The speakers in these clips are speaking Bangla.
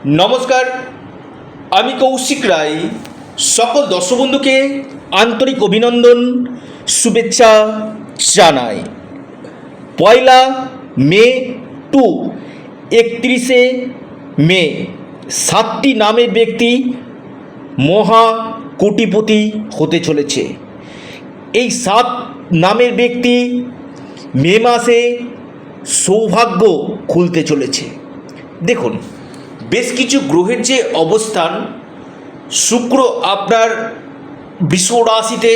নমস্কার, আমি কৌশিক রায়। সকল দর্শক বন্ধুকে আন্তরিক অভিনন্দন, শুভেচ্ছা জানাই। 1 মে টু 31 মে 7টি নামের ব্যক্তি মহা কোটিপতি হতে চলেছে। এই 7 নামের ব্যক্তি মে মাসে সৌভাগ্য খুলতে চলেছে। দেখুন, বেশ কিছু গ্রহের যে অবস্থান, শুক্র আপনার বৃষ রাশিতে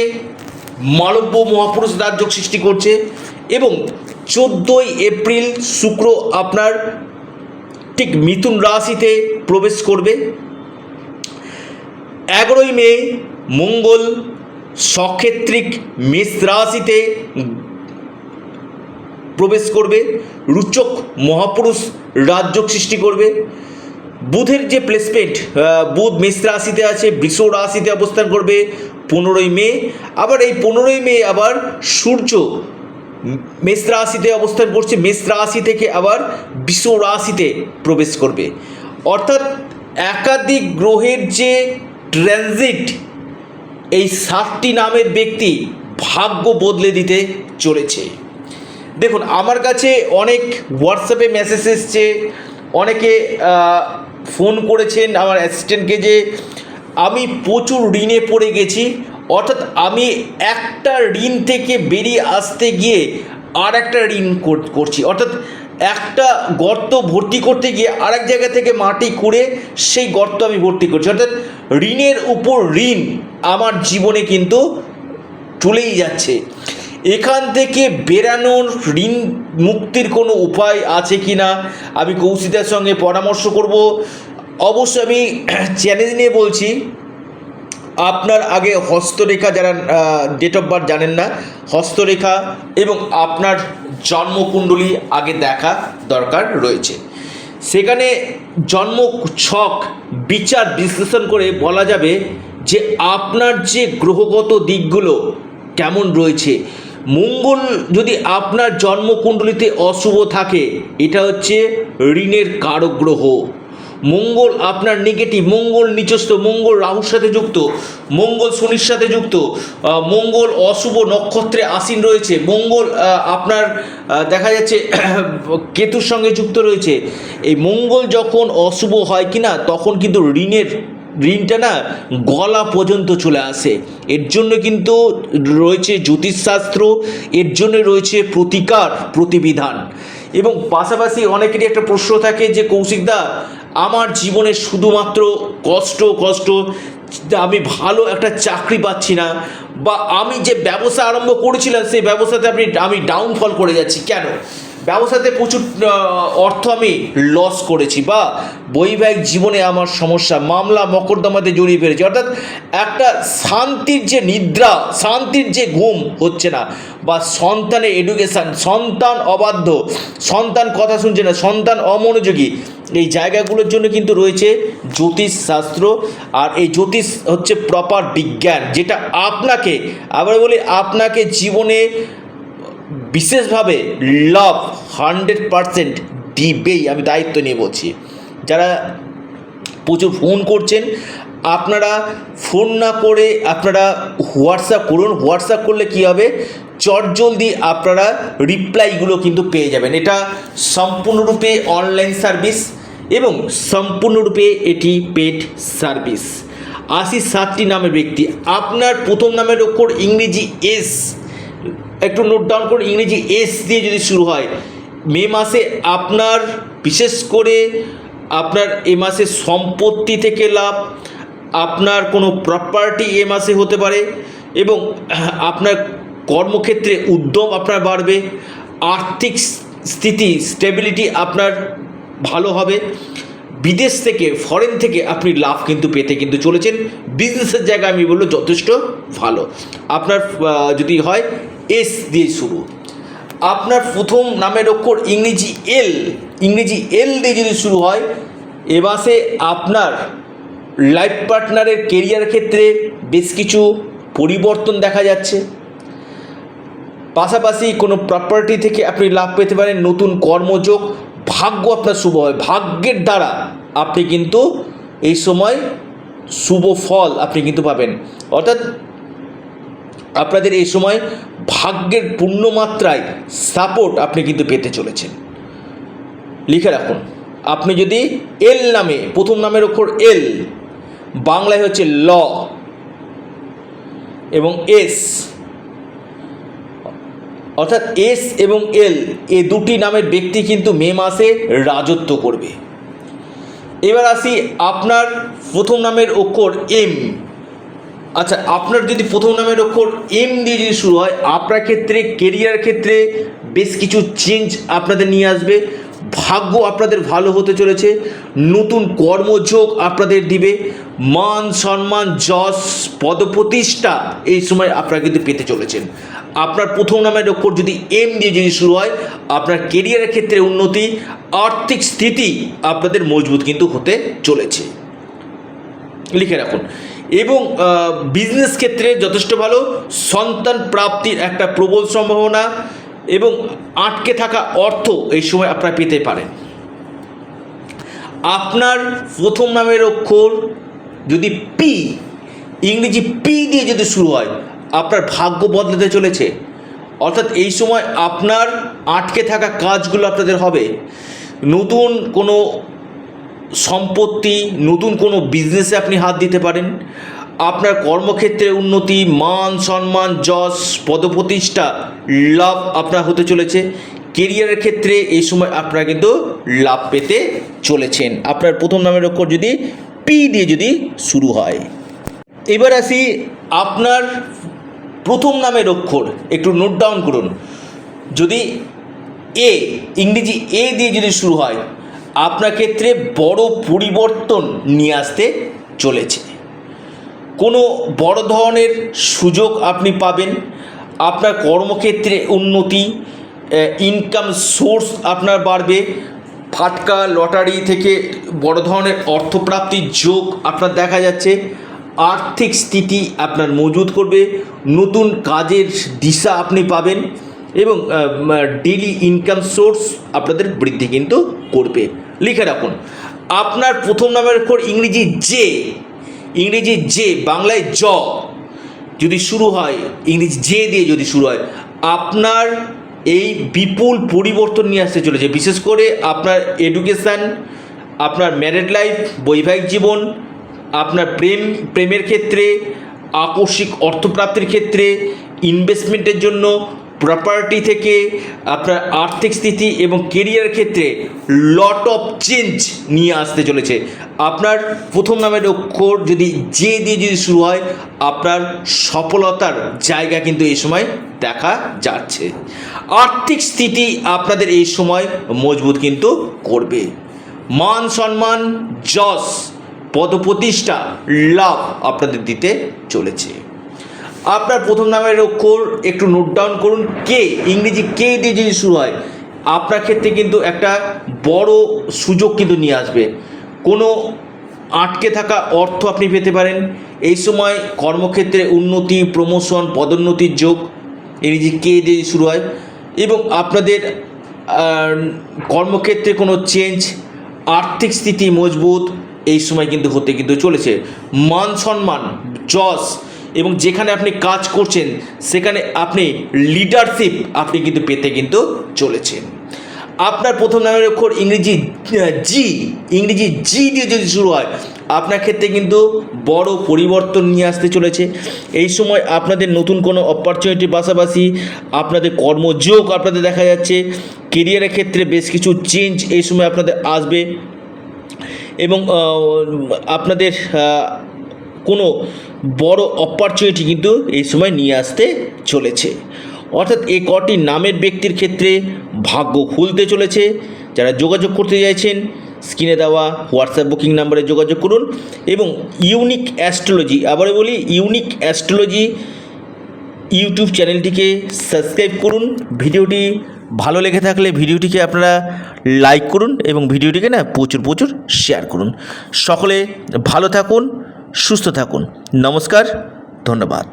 মালব্য মহাপুরুষ রাজযোগ সৃষ্টি করছে এবং 14 এপ্রিল শুক্র আপনার ঠিক মিথুন রাশিতে প্রবেশ করবে। 11 মে মঙ্গল সক্ষেত্রিক মেষ রাশিতে প্রবেশ করবে, রুচক মহাপুরুষ রাজযোগ সৃষ্টি করবে। বুধের যে প্লেসমেন্ট, বুধ মেষ রাশিতে আছে, বৃষ রাশিতে অবস্থান করবে 15 মে। আবার এই 15 মে আবার সূর্য মেষ রাশিতে অবস্থান করছে, মেষ রাশি থেকে আবার বৃষ রাশিতে প্রবেশ করবে। অর্থাৎ একাধিক গ্রহের যে ট্রানজিট, এই 7টি নামের ব্যক্তি ভাগ্য বদলে দিতে চলেছে। দেখুন, আমার কাছে অনেক হোয়াটসঅ্যাপে মেসেজ এসছে, অনেকে ফোন করেছেন আমার অ্যাসিস্ট্যান্টকে যে আমি প্রচুর ঋণে পড়ে গেছি, অর্থাৎ আমি একটা ঋণ থেকে বেরিয়ে আসতে গিয়ে আর একটা ঋণ করছি, অর্থাৎ একটা গর্ত ভর্তি করতে গিয়ে আরেক জায়গা থেকে মাটি খুঁড়ে সেই গর্ত আমি ভর্তি করছি। অর্থাৎ ঋণের উপর ঋণ আমার জীবনে কিন্তু চলেই যাচ্ছে। এখান থেকে বেরানোর, ঋণ মুক্তির কোনো উপায় আছে কি না আমি কৌশিকদার সঙ্গে পরামর্শ করব। অবশ্যই আমি চ্যালেঞ্জ নিয়ে বলছি, আপনার আগে হস্তরেখা, যারা ডেট অফ বার্থ জানেন না, হস্তরেখা এবং আপনার জন্মকুণ্ডলী আগে দেখা দরকার রয়েছে। সেখানে জন্ম ছক বিচার বিশ্লেষণ করে বলা যাবে যে আপনার যে গ্রহগত দিকগুলো কেমন রয়েছে। মঙ্গল যদি আপনার জন্মকুণ্ডলিতে অশুভ থাকে, এটা হচ্ছে ঋণের কারক গ্রহ। মঙ্গল আপনার নেগেটিভ, মঙ্গল নিচস্থ, মঙ্গল রাহুর সাথে যুক্ত, মঙ্গল শনির সাথে যুক্ত, মঙ্গল অশুভ নক্ষত্রে আসীন রয়েছে, মঙ্গল আপনার দেখা যাচ্ছে কেতুর সঙ্গে যুক্ত রয়েছে। এই মঙ্গল যখন অশুভ হয় কিনা, তখন কিন্তু ঋণটা না গলা পর্যন্ত চলে আসে। এর জন্য কিন্তু রয়েছে জ্যোতিষশাস্ত্র, এর জন্য রয়েছে প্রতিকার, প্রতিবিধান। এবং পাশাপাশি অনেকেরই একটা প্রশ্ন থাকে যে কৌশিকদা, আমার জীবনে শুধুমাত্র কষ্ট, আমি ভালো একটা চাকরি পাচ্ছি না, বা আমি যে ব্যবসা আরম্ভ করেছিলাম সেই ব্যবসাতে আমি ডাউনফল করে যাচ্ছি, কেন? ব্যবসাতে প্রচুর অর্থ আমি লস করেছি, বা বৈবাহিক জীবনে আমার সমস্যা, মামলা মকদ্দমাতে জড়িয়ে ফেলেছি, অর্থাৎ একটা শান্তির যে নিদ্রা, শান্তির যে ঘুম হচ্ছে না, বা সন্তানের এডুকেশান, সন্তান অবাধ্য, সন্তান কথা শুনছে না, সন্তান অমনোযোগী, এই জায়গাগুলোর জন্য কিন্তু রয়েছে জ্যোতিষশাস্ত্র। আর এই জ্যোতিষ হচ্ছে প্রপার বিজ্ঞান, যেটা আপনাকে, আবার বলি, আপনাকে জীবনে বিশেষভাবে লাভ 100% দিবেই, আমি দায়িত্ব নিয়ে বলছি। যারা প্রচুর ফোন করছেন, আপনারা ফোন না করে আপনারা হোয়াটসঅ্যাপ করুন। হোয়াটসঅ্যাপ করলে কী হবে, চটজলদি আপনারা রিপ্লাইগুলো কিন্তু পেয়ে যাবেন। এটা সম্পূর্ণরূপে অনলাইন সার্ভিস এবং সম্পূর্ণরূপে এটি পেড সার্ভিস। 7টি নামের ব্যক্তি, আপনার প্রথম নামের ওপর ইংরেজি এস, একটু নোট ডাউন করুন, ইংরেজি এস দিয়ে যদি শুরু হয়, মে মাসে আপনার বিশেষ করে আপনার এ মাসে সম্পত্তি থেকে লাভ, আপনার কোনো প্রপার্টি এ মাসে হতে পারে, এবং আপনার কর্মক্ষেত্রে উদ্যম আপনার বাড়বে, আর্থিক স্থিতি, স্টেবিলিটি আপনার ভালো হবে, বিদেশ থেকে, ফরেন থেকে আপনি লাভ কিন্তু পেতে কিন্তু চলেছেন। বিজনেসের জায়গায় আমি বলবো যথেষ্ট ভালো। আপনার যদি হয় এস দিয়ে শুরু, আপনার প্রথম নামের অক্ষর ইংরেজি এল দিয়ে যদি শুরু হয়, এ মাসে আপনার লাইফ পার্টনারের কেরিয়ার ক্ষেত্রে বেশ কিছু পরিবর্তন দেখা যাচ্ছে। পাশাপাশি কোনো প্রপার্টি থেকে আপনি লাভ পেতে পারেন, নতুন কর্মযোগ, ভাগ্য আপনার শুভ হয়। ভাগ্যের দ্বারা আপনি কিন্তু এই সময় শুভ ফল আপনি কিন্তু পাবেন। অর্থাৎ আপনাদের এই সময় ভাগ্যের পূর্ণমাত্রায় সাপোর্ট আপনি কিন্তু পেতে চলেছেন। লিখে রাখুন, আপনি যদি এল নামে, প্রথম নামের অক্ষর এল, বাংলায় হচ্ছে ল, এবং এস, অর্থাৎ এস এবং এল এই দুটি নামের ব্যক্তি কিন্তু মে মাসে রাজত্ব করবে। এবার আসি আপনার প্রথম নামের অক্ষর এম। আচ্ছা, আপনার যদি প্রথম নামের অক্ষর এম দিয়ে যদি শুরু হয়, আপনার ক্ষেত্রে কেরিয়ার ক্ষেত্রে বেশ কিছু চেঞ্জ আপনাদের নিয়ে আসবে। ভাগ্য আপনাদের ভালো হতে চলেছে, নতুন কর্মযোগ আপনাদের দিবে, মান সম্মান যশ পদপ্রতিষ্ঠা এই সময় আপনারা কিন্তু পেতে চলেছেন। আপনার প্রথম নামের অক্ষর যদি এম দিয়ে যদি শুরু হয়, আপনার কেরিয়ারের ক্ষেত্রে উন্নতি, আর্থিক স্থিতি আপনাদের মজবুত কিন্তু হতে চলেছে। লিখে রাখুন। এবং বিজনেস ক্ষেত্রে যথেষ্ট ভালো, সন্তান প্রাপ্তির একটা প্রবল সম্ভাবনা এবং আটকে থাকা অর্থ এই সময় আপনারা পেতে পারেন। আপনার প্রথম নামের অক্ষর যদি পি, ইংরেজি পি দিয়ে যদি শুরু হয়, আপনার ভাগ্য বদলাতে চলেছে। অর্থাৎ এই সময় আপনার আটকে থাকা কাজগুলো আপনাদের হবে, নতুন কোনো সম্পত্তি, নতুন কোনো বিজনেসে আপনি হাত দিতে পারেন, আপনার কর্মক্ষেত্রে উন্নতি, মান সম্মান যশ পদপ্রতিষ্ঠা লাভ আপনার হতে চলেছে। কেরিয়ারের ক্ষেত্রে এই সময় আপনারা কিন্তু লাভ পেতে চলেছেন, আপনার প্রথম নামের অক্ষর যদি পি দিয়ে যদি শুরু হয়। এবার আসি আপনার প্রথম নামের অক্ষর, একটু নোট ডাউন করুন, যদি এ, ইংরেজি এ দিয়ে যদি শুরু হয়, আপনার ক্ষেত্রে বড় পরিবর্তন নিয়ে আসতে চলেছে। কোনো বড় ধরনের সুযোগ আপনি পাবেন, আপনার কর্মক্ষেত্রে উন্নতি, ইনকাম সোর্স আপনার বাড়বে, ফাটকা লটারি থেকে বড় ধরনের অর্থপ্রাপ্তির যোগ আপনার দেখা যাচ্ছে, আর্থিক স্থিতি আপনার মজবুত করবে, নতুন কাজের দিশা আপনি পাবেন এবং ডেইলি ইনকাম সোর্স আপনাদের বৃদ্ধি কিন্তু করবে। লিখে রাখুন, আপনার প্রথম নামের অক্ষর ইংরেজি জে, ইংরেজি জে বাংলায় জ যদি শুরু হয়, ইংরেজি জে দিয়ে যদি শুরু হয়, আপনার এই বিপুল পরিবর্তন নিয়ে আসতে চলেছে। বিশেষ করে আপনার এডুকেশান, আপনার ম্যারিড লাইফ, বৈবাহিক জীবন, আপনার প্রেমের ক্ষেত্রে, আকস্মিক অর্থপ্রাপ্তির ক্ষেত্রে, ইনভেস্টমেন্টের জন্য, প্রপার্টি থেকে আপনার আর্থিক স্থিতি এবং কেরিয়ার ক্ষেত্রে লট অফ চেঞ্জ নিয়ে আসতে চলেছে। আপনার প্রথম নামের অক্ষর যদি জে দিয়ে যদি শুরু হয়, আপনার সফলতার জায়গা কিন্তু এই সময় দেখা যাচ্ছে। আর্থিক স্থিতি আপনাদের এই সময় মজবুত কিন্তু করবে, মান সম্মান যশ পদপ্রতিষ্ঠা লাভ আপনাদের দিতে চলেছে। আপনার প্রথম নামের অক্ষর একটু নোট ডাউন করুন, কে, ইংরেজি কে দিয়ে যদি শুরু হয়, আপনার ক্ষেত্রে কিন্তু একটা বড় সুযোগ কিন্তু নিয়ে আসবে, কোনো আটকে থাকা অর্থ আপনি পেতে পারেন। এই সময় কর্মক্ষেত্রে উন্নতি, প্রমোশন, পদোন্নতির যোগ ইংরেজি কে দিয়ে শুরু হয় এবং আপনাদের কর্মক্ষেত্রে কোনো চেঞ্জ, আর্থিক স্থিতি মজবুত এই সময় কিন্তু হতে কিন্তু চলেছে। মান সম্মান যশ এবং যেখানে আপনি কাজ করছেন সেখানে আপনি লিডারশিপ আপনি কিন্তু পেতে কিন্তু চলেছেন। আপনার প্রথম নামের অক্ষর ইংরেজি জি, ইংরেজি জি দিয়ে যদি শুরু হয়, আপনার ক্ষেত্রে কিন্তু বড় পরিবর্তন নিয়ে আসতে চলেছে। এই সময় আপনাদের নতুন কোনো অপরচুনিটির পাশাপাশি আপনাদের কর্মযোগ আপনাদের দেখা যাচ্ছে, কেরিয়ারের ক্ষেত্রে বেশ কিছু চেঞ্জ এই সময় আপনাদের আসবে এবং আপনাদের কোনো বড় অপরচুনিটি কিন্তু এই সময় নিয়ে আসতে চলেছে। অর্থাৎ এই কটি নামের ব্যক্তির ক্ষেত্রে ভাগ্য খুলতে চলেছে। যারা যোগাযোগ করতে চাইছেন স্ক্রিনে দেওয়া হোয়াটসঅ্যাপ বুকিং নাম্বারে যোগাযোগ করুন এবং ইউনিক অ্যাস্ট্রোলজি, আবারও বলি ইউনিক অ্যাস্ট্রোলজি ইউটিউব চ্যানেলটিকে সাবস্ক্রাইব করুন। ভিডিওটি ভালো লেগে থাকলে ভিডিওটিকে আপনারা লাইক করুন এবং ভিডিওটিকে প্রচুর শেয়ার করুন। সকলে ভালো থাকুন, সুস্থ থাকুন। নমস্কার, ধন্যবাদ।